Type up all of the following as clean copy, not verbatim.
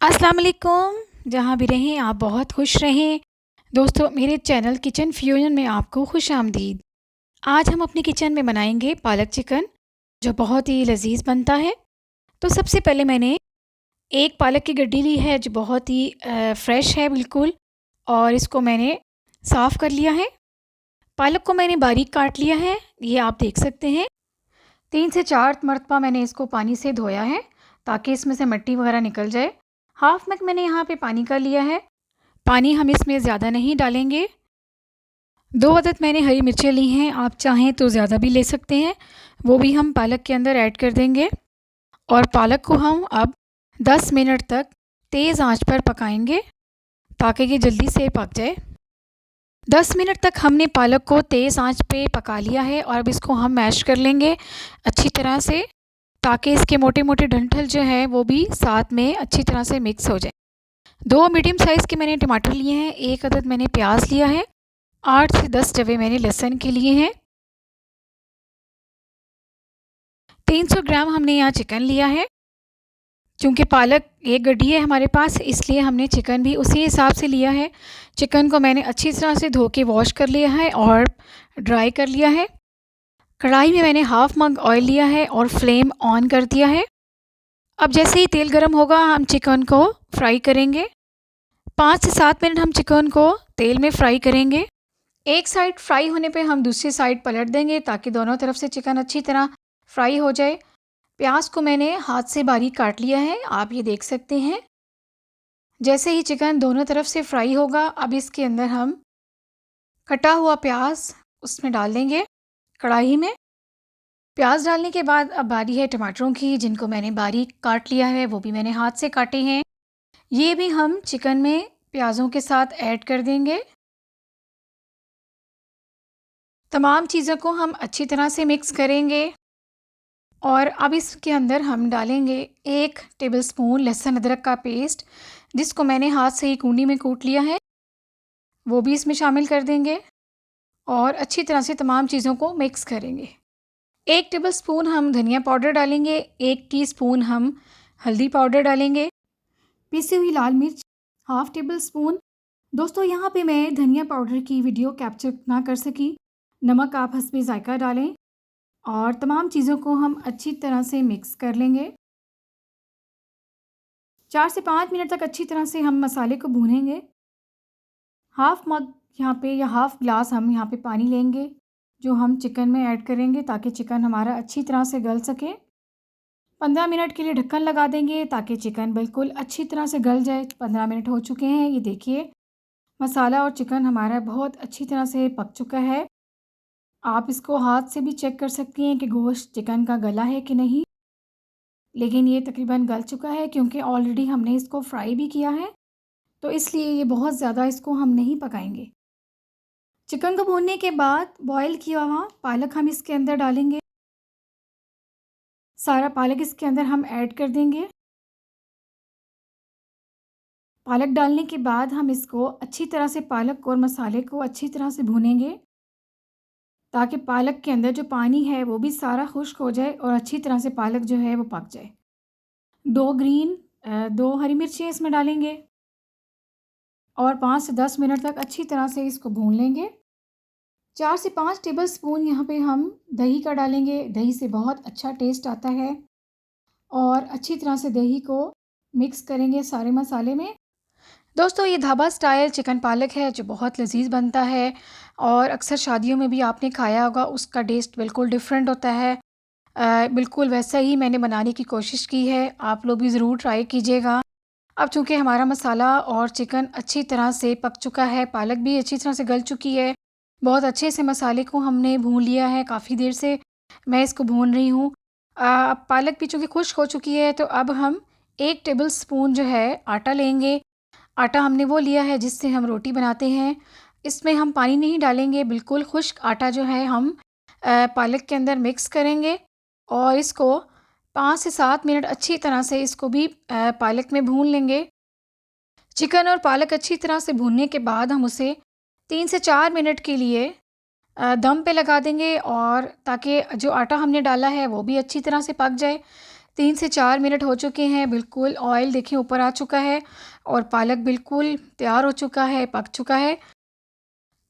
अस्सलाम वालेकुम। जहाँ भी रहें आप बहुत खुश रहें। दोस्तों मेरे चैनल किचन फ्यूजन में आपको खुश आमदीद। आज हम अपनी किचन में बनाएंगे पालक चिकन, जो बहुत ही लजीज बनता है। तो सबसे पहले मैंने एक पालक की गड्डी ली है जो बहुत ही फ्रेश है बिल्कुल, और इसको मैंने साफ़ कर लिया है। पालक को मैंने बारीक काट लिया है, ये आप देख सकते हैं। 3 से 4 मरतबा मैंने इसको पानी से धोया है ताकि इसमें से मिट्टी वगैरह निकल जाए। हाफ मग मैंने यहाँ पे पानी का लिया है। पानी हम इसमें ज़्यादा नहीं डालेंगे। 2 अदद मैंने हरी मिर्चें ली हैं, आप चाहें तो ज़्यादा भी ले सकते हैं, वो भी हम पालक के अंदर ऐड कर देंगे। और पालक को हम अब 10 मिनट तक तेज़ आंच पर पकाएंगे ताकि ये जल्दी से पक जाए। 10 मिनट तक हमने पालक को तेज़ आंच पे पका लिया है और अब इसको हम मैश कर लेंगे अच्छी तरह से, ताकि इसके मोटे मोटे डंठल जो है वो भी साथ में अच्छी तरह से मिक्स हो जाए। 2 मीडियम साइज़ के मैंने टमाटर लिए हैं, 1 अदद मैंने प्याज लिया है, 8 से 10 जवे मैंने लहसुन के लिए हैं। 300 ग्राम हमने यहाँ चिकन लिया है। चूँकि पालक एक गड्डी है हमारे पास, इसलिए हमने चिकन भी उसी हिसाब से लिया है। चिकन को मैंने अच्छी तरह से धो के वॉश कर लिया है और ड्राई कर लिया है। कढ़ाई में मैंने हाफ मग ऑयल लिया है और फ्लेम ऑन कर दिया है। अब जैसे ही तेल गर्म होगा हम चिकन को फ्राई करेंगे। 5 से 7 मिनट हम चिकन को तेल में फ्राई करेंगे। एक साइड फ्राई होने पे हम दूसरी साइड पलट देंगे ताकि दोनों तरफ से चिकन अच्छी तरह फ्राई हो जाए। प्याज को मैंने हाथ से बारीक काट लिया है, आप ये देख सकते हैं। जैसे ही चिकन दोनों तरफ से फ्राई होगा, अब इसके अंदर हम कटा हुआ प्याज उसमें डाल देंगे कढ़ाई में। प्याज डालने के बाद अब बारी है टमाटरों की, जिनको मैंने बारीक काट लिया है, वो भी मैंने हाथ से काटे हैं। ये भी हम चिकन में प्याज़ों के साथ ऐड कर देंगे। तमाम चीज़ों को हम अच्छी तरह से मिक्स करेंगे और अब इसके अंदर हम डालेंगे 1 टेबलस्पून लहसुन अदरक का पेस्ट, जिसको मैंने हाथ से ही कूंडी में कूट लिया है, वो भी इसमें शामिल कर देंगे और अच्छी तरह से तमाम चीज़ों को मिक्स करेंगे। 1 टेबलस्पून हम धनिया पाउडर डालेंगे, 1 टीस्पून हम हल्दी पाउडर डालेंगे, पिसी हुई लाल मिर्च हाफ़ टेबल स्पून। दोस्तों यहाँ पे मैं धनिया पाउडर की वीडियो कैप्चर ना कर सकी। नमक आप हस्बे ज़ायक़ा डालें और तमाम चीज़ों को हम अच्छी तरह से मिक्स कर लेंगे। 4 से 5 मिनट तक अच्छी तरह से हम मसाले को भूनेंगे। हाफ़ मग यहाँ पे या हाफ़ ग्लास हम यहाँ पे पानी लेंगे, जो हम चिकन में ऐड करेंगे ताकि चिकन हमारा अच्छी तरह से गल सके। 15 मिनट के लिए ढक्कन लगा देंगे ताकि चिकन बिल्कुल अच्छी तरह से गल जाए। 15 मिनट हो चुके हैं, ये देखिए मसाला और चिकन हमारा बहुत अच्छी तरह से पक चुका है। आप इसको हाथ से भी चेक कर सकती हैं कि गोश्त चिकन का गला है कि नहीं, लेकिन ये तकरीबन गल चुका है क्योंकि ऑलरेडी हमने इसको फ्राई भी किया है, तो इसलिए ये बहुत ज़्यादा इसको हम नहीं पकाएंगे। चिकन को भूनने के बाद बॉयल किया हुआ पालक हम इसके अंदर डालेंगे। सारा पालक इसके अंदर हम ऐड कर देंगे। पालक डालने के बाद हम इसको अच्छी तरह से पालक और मसाले को अच्छी तरह से भूनेंगे ताकि पालक के अंदर जो पानी है वो भी सारा खुश्क हो जाए और अच्छी तरह से पालक जो है वो पक जाए। 2 हरी मिर्चें इसमें डालेंगे और 5 से 10 मिनट तक अच्छी तरह से इसको भून लेंगे। 4 से 5 टेबलस्पून यहाँ पे हम दही का डालेंगे। दही से बहुत अच्छा टेस्ट आता है और अच्छी तरह से दही को मिक्स करेंगे सारे मसाले में। दोस्तों ये ढाबा स्टाइल चिकन पालक है जो बहुत लजीज बनता है और अक्सर शादियों में भी आपने खाया होगा, उसका टेस्ट बिल्कुल डिफरेंट होता है। बिल्कुल वैसा ही मैंने बनाने की कोशिश की है, आप लोग भी ज़रूर ट्राई कीजिएगा। अब चूँकि हमारा मसाला और चिकन अच्छी तरह से पक चुका है, पालक भी अच्छी तरह से गल चुकी है, बहुत अच्छे से मसाले को हमने भून लिया है, काफ़ी देर से मैं इसको भून रही हूँ। अब पालक भी चूँकि खुश्क हो चुकी है, तो अब हम 1 टेबल स्पून जो है आटा लेंगे। आटा हमने वो लिया है जिससे हम रोटी बनाते हैं। इसमें हम पानी नहीं डालेंगे, बिल्कुल खुश्क आटा जो है हम पालक के अंदर मिक्स करेंगे और इसको 5 से 7 मिनट अच्छी तरह से इसको भी पालक में भून लेंगे। चिकन और पालक अच्छी तरह से भूनने के बाद हम उसे 3 से 4 मिनट के लिए दम पे लगा देंगे और ताकि जो आटा हमने डाला है वो भी अच्छी तरह से पक जाए। 3 से 4 मिनट हो चुके हैं। बिल्कुल ऑयल देखिए ऊपर आ चुका है और पालक बिल्कुल तैयार हो चुका है, पक चुका है।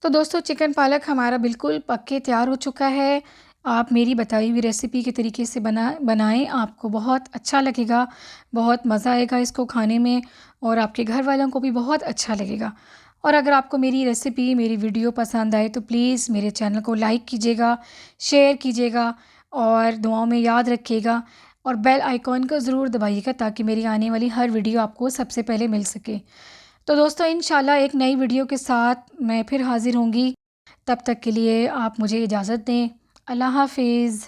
तो दोस्तों चिकन पालक हमारा बिल्कुल पक के तैयार हो चुका है। आप मेरी बताई हुई रेसिपी के तरीके से बनाएं, आपको बहुत अच्छा लगेगा, बहुत मज़ा आएगा इसको खाने में और आपके घर वालों को भी बहुत अच्छा लगेगा। और अगर आपको मेरी रेसिपी, मेरी वीडियो पसंद आए तो प्लीज़ मेरे चैनल को लाइक कीजिएगा, शेयर कीजिएगा और दुआओं में याद रखिएगा और बेल आइकॉन को ज़रूर दबाइएगा ताकि मेरी आने वाली हर वीडियो आपको सबसे पहले मिल सके। तो दोस्तों इंशाल्लाह एक नई वीडियो के साथ मैं फिर हाज़िर होंगी। तब तक के लिए आप मुझे इजाज़त दें। अल्लाह हाफ़िज़।